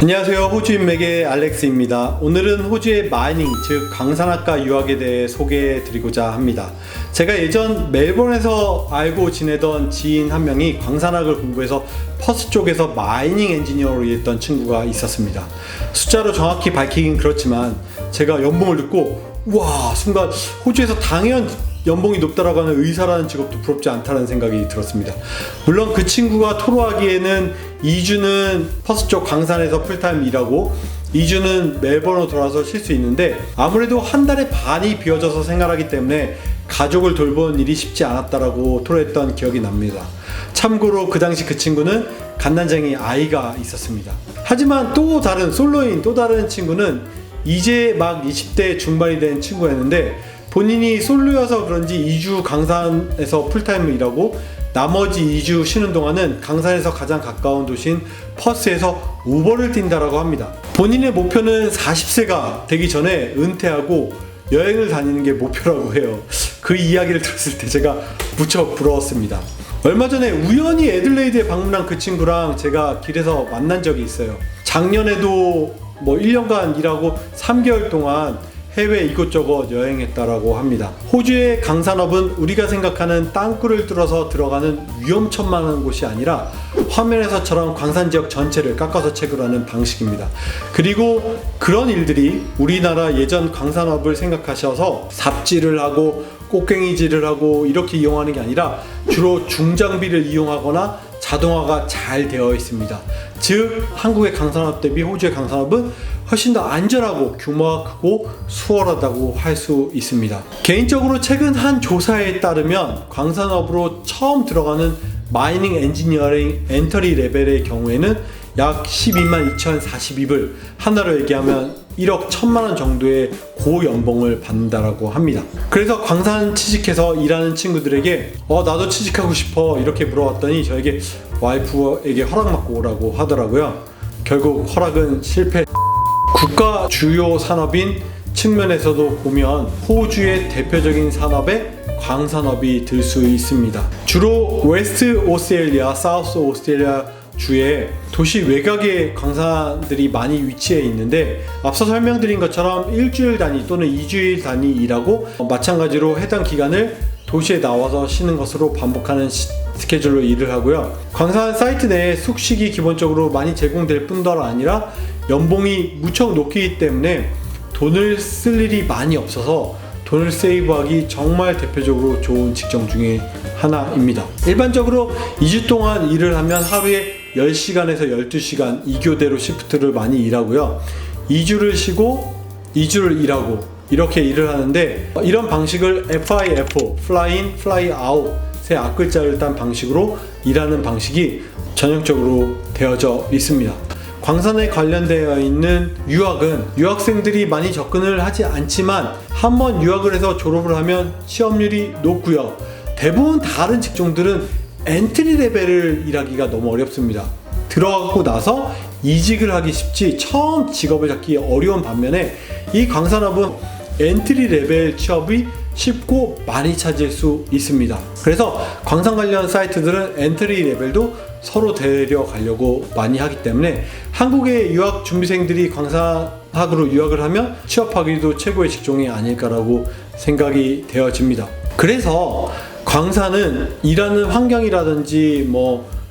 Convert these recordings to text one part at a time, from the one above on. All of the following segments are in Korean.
안녕하세요. 호주 인맥의 알렉스입니다. 오늘은 호주의 마이닝, 즉 광산학과 유학에 대해 소개해 드리고자 합니다. 제가 예전 멜번에서 알고 지내던 지인 한 명이 광산학을 공부해서 퍼스 쪽에서 마이닝 엔지니어로 일했던 친구가 있었습니다. 숫자로 정확히 밝히긴 그렇지만 제가 연봉을 듣고 우와, 순간 호주에서 당연 연봉이 높다라고 하는 의사라는 직업도 부럽지 않다는 생각이 들었습니다. 물론 그 친구가 토로하기에는 2주는 퍼스 쪽 광산에서 풀타임 일하고 2주는 멜번으로 돌아와서 쉴 수 있는데 아무래도 한 달에 반이 비어져서 생활하기 때문에 가족을 돌보는 일이 쉽지 않았다라고 토로했던 기억이 납니다. 참고로 그 당시 그 친구는 갓난쟁이 아이가 있었습니다. 하지만 또 다른 솔로인 또 다른 친구는 이제 막 20대 중반이 된 친구였는데 본인이 솔로여서 그런지 2주 강산에서 풀타임을 일하고 나머지 2주 쉬는 동안은 강산에서 가장 가까운 도시인 퍼스에서 우버를 뛴다라고 합니다. 본인의 목표는 40세가 되기 전에 은퇴하고 여행을 다니는 게 목표라고 해요. 그 이야기를 들었을 때 제가 무척 부러웠습니다. 얼마 전에 우연히 애들레이드에 방문한 그 친구랑 제가 길에서 만난 적이 있어요. 작년에도 1년간 일하고 3개월 동안 해외 이곳저곳 여행했다라고 합니다. 호주의 강산업은 우리가 생각하는 땅굴을 뚫어서 들어가는 위험천만한 곳이 아니라 화면에서처럼 광산 지역 전체를 깎아서 채굴하는 방식입니다. 그리고 그런 일들이 우리나라 예전 광산업을 생각하셔서 삽질을 하고 꽃갱이질을 하고 이렇게 이용하는 게 아니라 주로 중장비를 이용하거나 자동화가 잘 되어 있습니다. 즉 한국의 강산업 대비 호주의 강산업은 훨씬 더 안전하고 규모가 크고 수월하다고 할 수 있습니다. 개인적으로 최근 한 조사에 따르면 광산업으로 처음 들어가는 마이닝 엔지니어링 엔터리 레벨의 경우에는 약 12만 2,042불, 하나로 얘기하면 1억 1천만원 정도의 고연봉을 받는다라고 합니다. 그래서 광산 취직해서 일하는 친구들에게 나도 취직하고 싶어 이렇게 물어봤더니 저에게 와이프에게 허락받고 오라고 하더라고요. 결국 허락은 실패. 국가 주요 산업인 측면에서도 보면 호주의 대표적인 산업에 광산업이 들 수 있습니다. 주로 웨스트 오스트레일리아, 사우스 오스트레일리아 주에 도시 외곽에 광산들이 많이 위치해 있는데 앞서 설명드린 것처럼 일주일 단위 또는 2주일 단위 일하고 마찬가지로 해당 기간을 도시에 나와서 쉬는 것으로 반복하는 스케줄로 일을 하고요. 광산 사이트 내에 숙식이 기본적으로 많이 제공될 뿐더러 아니라 연봉이 무척 높기 때문에 돈을 쓸 일이 많이 없어서 돈을 세이브하기 정말 대표적으로 좋은 직종 중에 하나입니다. 일반적으로 2주 동안 일을 하면 하루에 10시간에서 12시간 2교대로 시프트를 많이 일하고요. 2주를 쉬고 2주를 일하고 이렇게 일을 하는데 이런 방식을 FIFO, Fly In, Fly Out 세 앞글자를 딴 방식으로 일하는 방식이 전형적으로 되어져 있습니다. 광산에 관련되어 있는 유학은 유학생들이 많이 접근을 하지 않지만 한번 유학을 해서 졸업을 하면 취업률이 높고요. 대부분 다른 직종들은 엔트리 레벨을 일하기가 너무 어렵습니다. 들어가고 나서 이직을 하기 쉽지 처음 직업을 잡기 어려운 반면에 이 광산업은 엔트리 레벨 취업이 쉽고 많이 찾을 수 있습니다. 그래서 광산 관련 사이트들은 엔트리 레벨도 서로 데려가려고 많이 하기 때문에 한국의 유학 준비생들이 광산학으로 유학을 하면 취업하기도 최고의 직종이 아닐까라고 생각이 되어집니다. 그래서 광산은 일하는 환경이라든지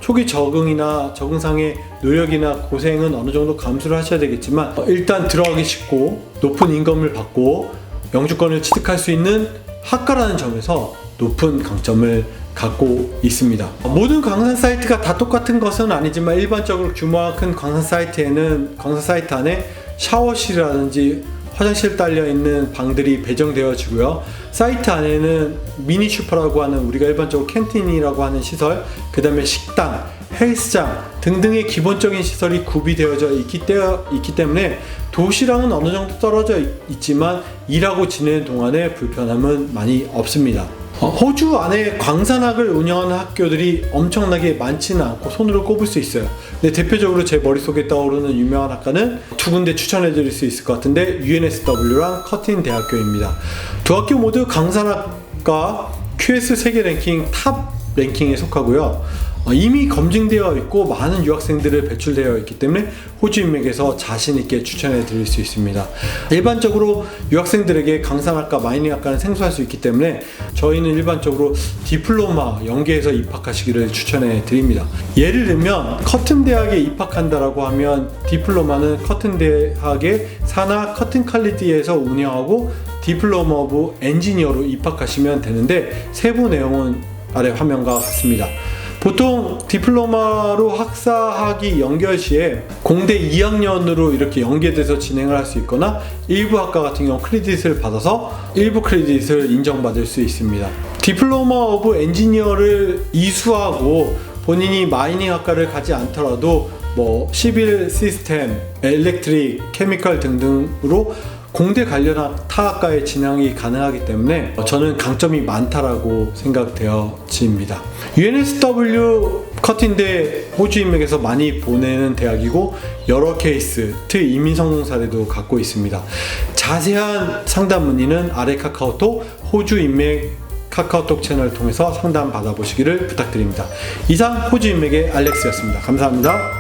초기 적응이나 적응상의 노력이나 고생은 어느 정도 감수를 하셔야 되겠지만 일단 들어가기 쉽고 높은 임금을 받고 영주권을 취득할 수 있는 학과라는 점에서 높은 강점을 갖고 있습니다. 모든 광산 사이트가 다 똑같은 것은 아니지만 일반적으로 규모가 큰 광산 사이트에는 광산 사이트 안에 샤워실이라든지 화장실 딸려있는 방들이 배정되어지고요. 사이트 안에는 미니 슈퍼라고 하는 우리가 일반적으로 캔틴이라고 하는 시설, 그 다음에 식당, 헬스장 등등의 기본적인 시설이 구비되어져 있기 때문에 도시랑은 어느 정도 떨어져 있지만 일하고 지내는 동안에 불편함은 많이 없습니다. 호주 안에 광산학을 운영하는 학교들이 엄청나게 많지는 않고 손으로 꼽을 수 있어요. 근데 대표적으로 제 머릿속에 떠오르는 유명한 학과는 두 군데 추천해 드릴 수 있을 것 같은데 UNSW랑 커튼 대학교입니다. 두 학교 모두 광산학과 QS 세계 랭킹 탑 랭킹에 속하고요. 이미 검증되어 있고 많은 유학생들을 배출되어 있기 때문에 호주 인맥에서 자신있게 추천해 드릴 수 있습니다. 일반적으로 유학생들에게 강산학과, 마이닝학과는 생소할 수 있기 때문에 저희는 일반적으로 디플로마 연계해서 입학하시기를 추천해 드립니다. 예를 들면 커튼 대학에 입학한다라고 하면 디플로마는 커튼 대학의 산하 커튼 퀄리티에서 운영하고 디플로마 오브 엔지니어로 입학하시면 되는데 세부 내용은 아래 화면과 같습니다. 보통 디플로마로 학사학위 연결 시에 공대 2학년으로 이렇게 연계돼서 진행을 할 수 있거나 일부 학과 같은 경우 크레딧을 받아서 일부 크레딧을 인정받을 수 있습니다. 디플로마 오브 엔지니어를 이수하고 본인이 마이닝 학과를 가지 않더라도 시빌 시스템, 엘렉트릭, 케미컬 등등으로 공대 관련 타학과에 진학이 가능하기 때문에 저는 강점이 많다라고 생각되어집니다. UNSW 커팅대 호주 인맥에서 많이 보내는 대학이고 여러 케이스, 특히 이민 성공 사례도 갖고 있습니다. 자세한 상담 문의는 아래 카카오톡 호주 인맥 카카오톡 채널을 통해서 상담 받아보시기를 부탁드립니다. 이상 호주 인맥의 알렉스였습니다. 감사합니다.